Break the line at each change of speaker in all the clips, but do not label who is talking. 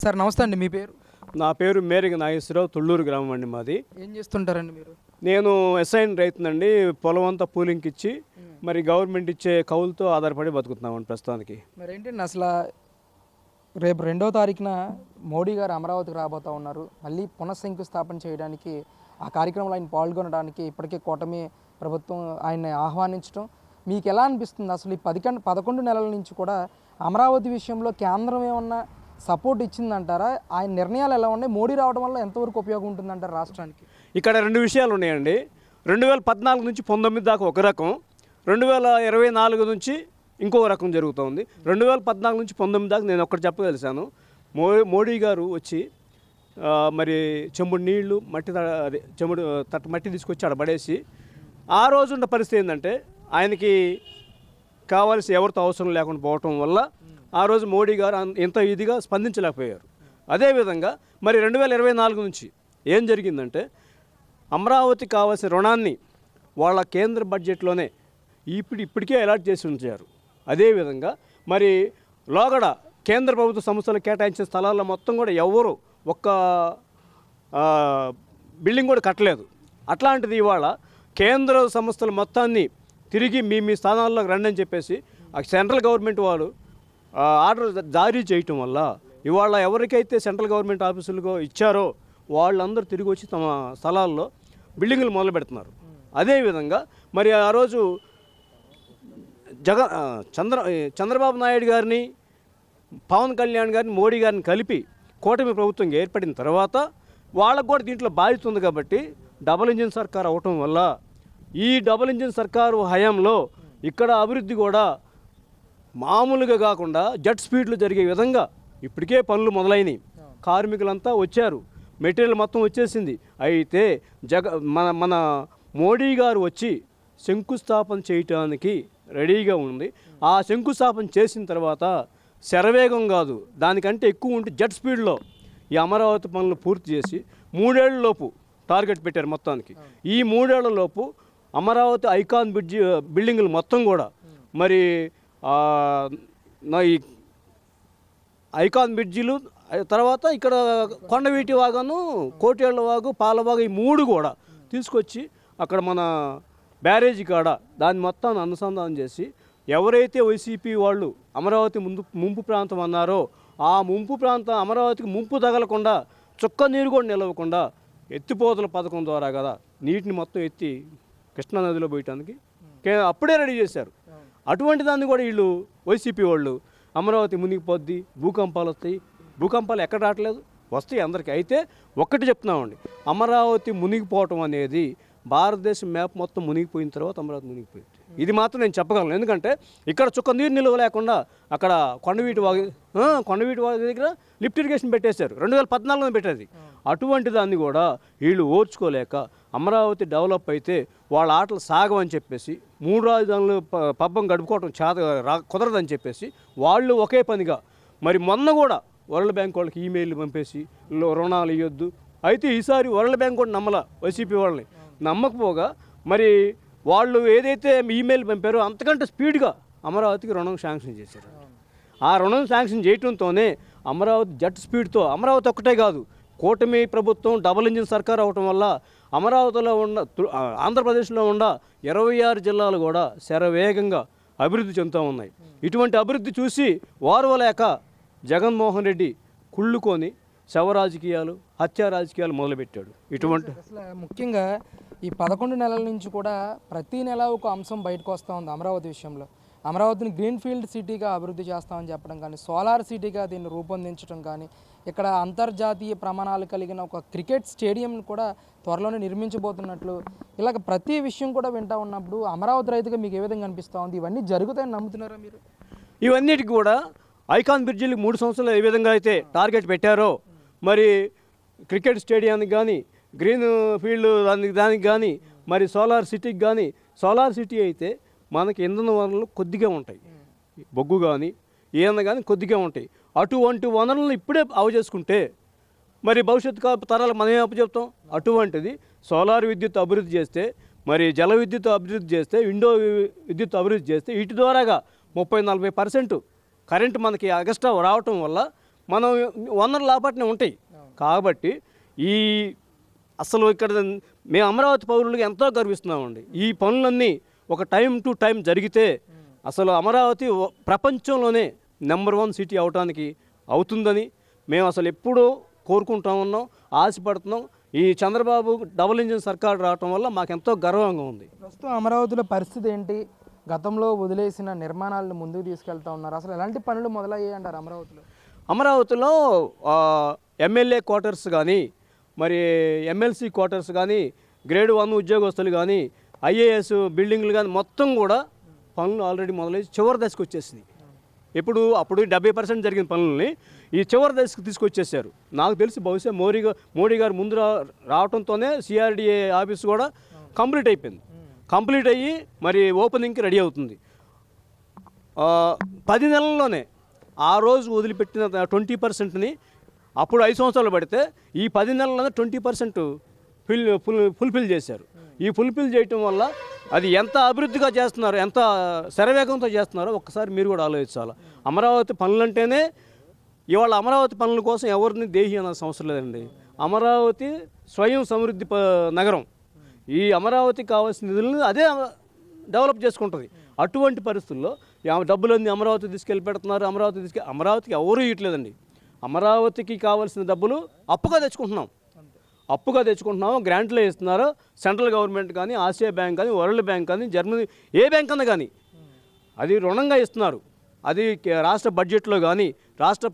Sir నమస్తే అండి. మీ పేరు?
నా పేరు మేరిగ నాగేశ్వరరావు, తుళ్ళూరు గ్రామం అండి మాది.
ఏం చేస్తుంటారండి మీరు?
నేను ఎస్ఐన్ రైతునండి. పొలం అంతా పూలింగ్కి ఇచ్చి మరి గవర్నమెంట్ ఇచ్చే కౌలుతో ఆధారపడి బతుకుతున్నామండి ప్రస్తుతానికి.
మరేంటండి అసలు రేపు 2వ తారీఖున మోడీ గారు అమరావతికి రాబోతూ ఉన్నారు. మళ్ళీ పునఃశంకుస్థాపన చేయడానికి ఆ కార్యక్రమంలో ఆయన పాల్గొనడానికి ఇప్పటికే కూటమి ప్రభుత్వం ఆయన్ని ఆహ్వానించడం మీకు ఎలా అనిపిస్తుంది? అసలు ఈ 11 నెలల నుంచి కూడా అమరావతి విషయంలో కేంద్రం ఏమన్నా సపోర్ట్ ఇచ్చిందంటారా? ఆయన నిర్ణయాలు ఎలా ఉన్నాయి? మోడీ రావడం వల్ల ఎంతవరకు ఉపయోగం ఉంటుందంటారు రాష్ట్రానికి?
ఇక్కడ రెండు విషయాలు ఉన్నాయండి. 2014 నుంచి 19 దాకా ఒక రకం, 2024 నుంచి ఇంకో రకం జరుగుతోంది. 2014 నుంచి 19 దాకా నేను ఒక్కటి చెప్పగలిసాను. మోడీ గారు వచ్చి మరి చెంబుడు నీళ్లు చెంబుడు తట్ట మట్టి తీసుకొచ్చి ఆడ పడేసి ఆ రోజు ఉన్న పరిస్థితి ఏంటంటే ఆయనకి కావాల్సి ఎవరితో అవసరం లేకుండా పోవటం వల్ల ఆ రోజు మోడీ గారు ఇంత ఇదిగా స్పందించలేకపోయారు. అదేవిధంగా మరి 2024 నుంచి ఏం జరిగిందంటే అమరావతి కావాల్సిన రుణాన్ని వాళ్ళ కేంద్ర బడ్జెట్లోనే ఇప్పటికే అలాట్ చేసి ఉంచారు. అదేవిధంగా మరి లోగడ కేంద్ర ప్రభుత్వ సంస్థలు కేటాయించిన స్థలాల్లో మొత్తం కూడా ఎవరు ఒక్క బిల్డింగ్ కూడా కట్టలేదు. అట్లాంటిది ఇవాళ కేంద్ర సంస్థల మొత్తాన్ని తిరిగి మీ స్థానాల్లోకి రండి అని చెప్పేసి ఆ సెంట్రల్ గవర్నమెంట్ వాళ్ళు ఆర్డర్ జారీ చేయటం వల్ల ఇవాళ ఎవరికైతే సెంట్రల్ గవర్నమెంట్ ఆఫీసులకు ఇచ్చారో వాళ్ళందరూ తిరిగి వచ్చి తమ స్థలాల్లో బిల్డింగులు మొదలు పెడుతున్నారు. అదేవిధంగా మరి ఆ రోజు చంద్రబాబు నాయుడు గారిని, పవన్ కళ్యాణ్ గారిని, మోడీ గారిని కలిపి కూటమి ప్రభుత్వం ఏర్పడిన తర్వాత వాళ్ళకు కూడా దీంట్లో బాధ్యత ఉంది. కాబట్టి డబుల్ ఇంజిన్ సర్కార్ అవటం వల్ల ఈ డబుల్ ఇంజిన్ సర్కారు హయాంలో ఇక్కడ అభివృద్ధి కూడా మామూలుగా కాకుండా జెట్ స్పీడ్లో జరిగే విధంగా ఇప్పటికే పనులు మొదలైనవి. కార్మికులంతా వచ్చారు, మెటీరియల్ మొత్తం వచ్చేసింది. అయితే మన మోడీ గారు వచ్చి శంకుస్థాపన చేయటానికి రెడీగా ఉంది. ఆ శంకుస్థాపన చేసిన తర్వాత శరవేగం కాదు, దానికంటే ఎక్కువ ఉంటే జెట్ స్పీడ్లో ఈ అమరావతి పనులు పూర్తి చేసి 3 ఏళ్లలోపు టార్గెట్ పెట్టారు మొత్తానికి. ఈ 3 ఏళ్లలోపు అమరావతి ఐకాన్ బిల్డింగులు మొత్తం కూడా మరి ఈ ఐకాన్ బ్రిడ్జిలు తర్వాత ఇక్కడ కొండవీటి వాగాను, కోటేళ్ల వాగు, పాలవాగు ఈ 3 కూడా తీసుకొచ్చి అక్కడ మన బ్యారేజీ కాడ దాన్ని మొత్తాన్ని అనుసంధానం చేసి ఎవరైతే వైసీపీ వాళ్ళు అమరావతి ముంపు ప్రాంతం అన్నారో ఆ ముంపు ప్రాంతం అమరావతికి ముంపు తగలకుండా చుక్క నీరు కూడా నిలవకుండా ఎత్తిపోతల పథకం ద్వారా కదా నీటిని మొత్తం ఎత్తి కృష్ణానదిలో పోయటానికి అప్పుడే రెడీ చేశారు. అటువంటి దాన్ని కూడా వీళ్ళు వైసీపీ వాళ్ళు అమరావతి మునిగిపోద్ది, భూకంపాలు వస్తాయి. భూకంపాలు ఎక్కడ రావట్లేదు, వస్తాయి అందరికీ. అయితే ఒక్కటి చెప్తున్నామండి, అమరావతి మునిగిపోవటం అనేది భారతదేశం మ్యాప్ మొత్తం మునిగిపోయిన తర్వాత అమరావతి మునిగిపోయింది. ఇది మాత్రం నేను చెప్పగలను. ఎందుకంటే ఇక్కడ చుక్క నీరు నిల్వ లేకుండా అక్కడ కొండవీటి వాగు దగ్గర లిఫ్ట్ ఇరిగేషన్ పెట్టేశారు. 2014లో పెట్టేది. అటువంటి దాన్ని కూడా వీళ్ళు ఓర్చుకోలేక అమరావతి డెవలప్ అయితే వాళ్ళ ఆటలు సాగవని చెప్పేసి 3 రాజధానులు పబ్బం గడుపుకోవటం కుదరదని చెప్పేసి వాళ్ళు ఒకే పనిగా మరి మొన్న కూడా వరల్డ్ బ్యాంక్ వాళ్ళకి ఈమెయిల్ పంపేసి రుణాలు ఇవ్వద్దు. అయితే ఈసారి వరల్డ్ బ్యాంక్ కూడా నమ్మల, వైసీపీ వాళ్ళని నమ్మకపోగా మరి వాళ్ళు ఏదైతే ఈమెయిల్ పంపారో అంతకంటే స్పీడ్గా అమరావతికి రుణం శాంక్షన్ చేశారు. ఆ రుణం శాంక్షన్ చేయడంతోనే అమరావతి జెట్ స్పీడ్తో, అమరావతి ఒక్కటే కాదు, కూటమి ప్రభుత్వం డబుల్ ఇంజిన్ సర్కార్ అవటం వల్ల అమరావతిలో ఉన్న ఆంధ్రప్రదేశ్లో ఉన్న 26 జిల్లాలు కూడా శరవేగంగా అభివృద్ధి చెందుతూ ఉన్నాయి. ఇటువంటి అభివృద్ధి చూసి ఓర్వలేక జగన్మోహన్ రెడ్డి కుళ్ళుకొని శవ రాజకీయాలు, హత్యా రాజకీయాలు మొదలుపెట్టాడు. ఇటువంటి
అసలు ముఖ్యంగా ఈ 11 నెలల నుంచి కూడా ప్రతి నెల ఒక అంశం బయటకు వస్తూ ఉంది అమరావతి విషయంలో. అమరావతిని గ్రీన్ఫీల్డ్ సిటీగా అభివృద్ధి చేస్తామని చెప్పడం కానీ, సోలార్ సిటీగా దీన్ని రూపొందించడం కానీ, ఇక్కడ అంతర్జాతీయ ప్రమాణాలు కలిగిన ఒక క్రికెట్ స్టేడియం కూడా త్వరలోనే నిర్మించబోతున్నట్లు ఇలాగ ప్రతి విషయం కూడా వింటూ ఉన్నప్పుడు అమరావతి రైతుగా మీకు ఏ విధంగా అనిపిస్తూ ఉంది? ఇవన్నీ జరుగుతాయని నమ్ముతున్నారా మీరు?
ఇవన్నిటికి కూడా ఐకాన్ బ్రిడ్జిలకు 3 సంవత్సరాలు ఏ విధంగా అయితే టార్గెట్ పెట్టారో మరి క్రికెట్ స్టేడియానికి కానీ, గ్రీన్ ఫీల్డ్ దానికి కానీ, మరి సోలార్ సిటీకి కానీ, సోలార్ సిటీ అయితే మనకి ఇంధన వనరులు కొద్దిగా ఉంటాయి, బొగ్గు కానీ ఏదన్నా కానీ కొద్దిగా ఉంటాయి. అటువంటి వనరులను ఇప్పుడే చేసుకుంటే మరి భవిష్యత్తు తరాలకు మనమే అప్పచెప్తాం. అటువంటిది సోలార్ విద్యుత్ అభివృద్ధి చేస్తే, మరి జల విద్యుత్ అభివృద్ధి చేస్తే, విండో విద్యుత్ అభివృద్ధి చేస్తే వీటి ద్వారాగా 30-40% కరెంటు మనకి ఎగస్ట్రా రావటం వల్ల మనం వనరులు లాపట్నే ఉంటాయి. కాబట్టి ఈ అసలు ఇక్కడ మేము అమరావతి పౌరులకు ఎంతో గర్విస్తున్నామండి. ఈ పనులన్నీ ఒక టైం టు టైం జరిగితే అసలు అమరావతి ప్రపంచంలోనే నెంబర్ 1 సిటీ అవటానికి అవుతుందని మేము అసలు ఎప్పుడూ కోరుకుంటా ఉన్నాం, ఆశపడుతున్నాం. ఈ చంద్రబాబు డబుల్ ఇంజిన్ సర్కార్ రావటం వల్ల మాకెంతో గర్వంగా ఉంది.
ప్రస్తుతం అమరావతిలో పరిస్థితి ఏంటి? గతంలో వదిలేసిన నిర్మాణాలను ముందుకు తీసుకెళ్తా ఉన్నారు. అసలు ఎలాంటి పనులు మొదలయ్యాయి అంటారు అమరావతిలో?
అమరావతిలో ఎమ్మెల్యే క్వార్టర్స్ కానీ, మరి ఎమ్మెల్సీ క్వార్టర్స్ కానీ, గ్రేడ్ 1 ఉద్యోగస్తులు కానీ, ఐఏఎస్ బిల్డింగ్లు కానీ మొత్తం కూడా పనులు ఆల్రెడీ మొదలై చివరి దశకు వచ్చేసింది. అప్పుడు 70% జరిగిన పనులని ఈ చివరి దశకు తీసుకొచ్చేసారు. నాకు తెలిసి బహుశా మోడీ గారు ముందు రావడంతోనే సిఆర్డిఏ ఆఫీస్ కూడా కంప్లీట్ అయిపోయింది. కంప్లీట్ అయ్యి మరి ఓపెనింగ్కి రెడీ అవుతుంది. 10 నెలల్లోనే ఆ రోజు వదిలిపెట్టిన 20%ని అప్పుడు 5 సంవత్సరాలు పడితే ఈ 10 నెలల్లోనే 20% ఫుల్ఫిల్ చేశారు. ఈ ఫుల్ఫిల్ చేయటం వల్ల అది ఎంత అభివృద్ధిగా చేస్తున్నారు, ఎంత శరవేగంతో చేస్తున్నారో ఒక్కసారి మీరు కూడా ఆలోచించాలి. అమరావతి పనులంటేనే ఇవాళ అమరావతి పనుల కోసం ఎవరిని దేహి అనాల్సిన అవసరం లేదండి. అమరావతి స్వయం సమృద్ధి నగరం. ఈ అమరావతికి కావాల్సిన నిధులను అదే డెవలప్ చేసుకుంటుంది. అటువంటి పరిస్థితుల్లో డబ్బులన్నీ అమరావతి తీసుకెళ్ళి పెడుతున్నారు. అమరావతికి ఎవరూ ఇవ్వట్లేదండి. అమరావతికి కావాల్సిన డబ్బులు అప్పుగా తెచ్చుకుంటున్నాము. గ్రాంట్లో ఇస్తున్నారు. సెంట్రల్ గవర్నమెంట్ కానీ, ఆసియా బ్యాంక్ కానీ, వరల్డ్ బ్యాంక్ కానీ, జర్మనీ ఏ బ్యాంక్ అన్నా కానీ అది రుణంగా ఇస్తున్నారు. అది రాష్ట్ర బడ్జెట్లో కానీ, రాష్ట్ర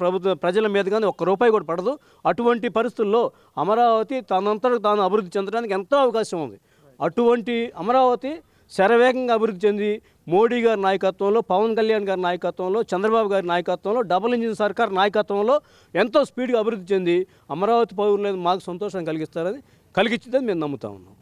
ప్రజల మీద కానీ ₹1 కూడా పడదు. అటువంటి పరిస్థితుల్లో అమరావతి తనంతట తాను అభివృద్ధి చెందడానికి ఎంతో అవకాశం ఉంది. అటువంటి అమరావతి శరవేగంగా అభివృద్ధి చెంది మోడీ గారి నాయకత్వంలో, పవన్ కళ్యాణ్ గారి నాయకత్వంలో, చంద్రబాబు గారి నాయకత్వంలో, డబుల్ ఇంజిన్ సర్కార్ నాయకత్వంలో ఎంతో స్పీడ్గా అభివృద్ధి చెంది అమరావతి పౌరులు మాకు సంతోషం కలిగిస్తారని మేము నమ్ముతా ఉన్నాం.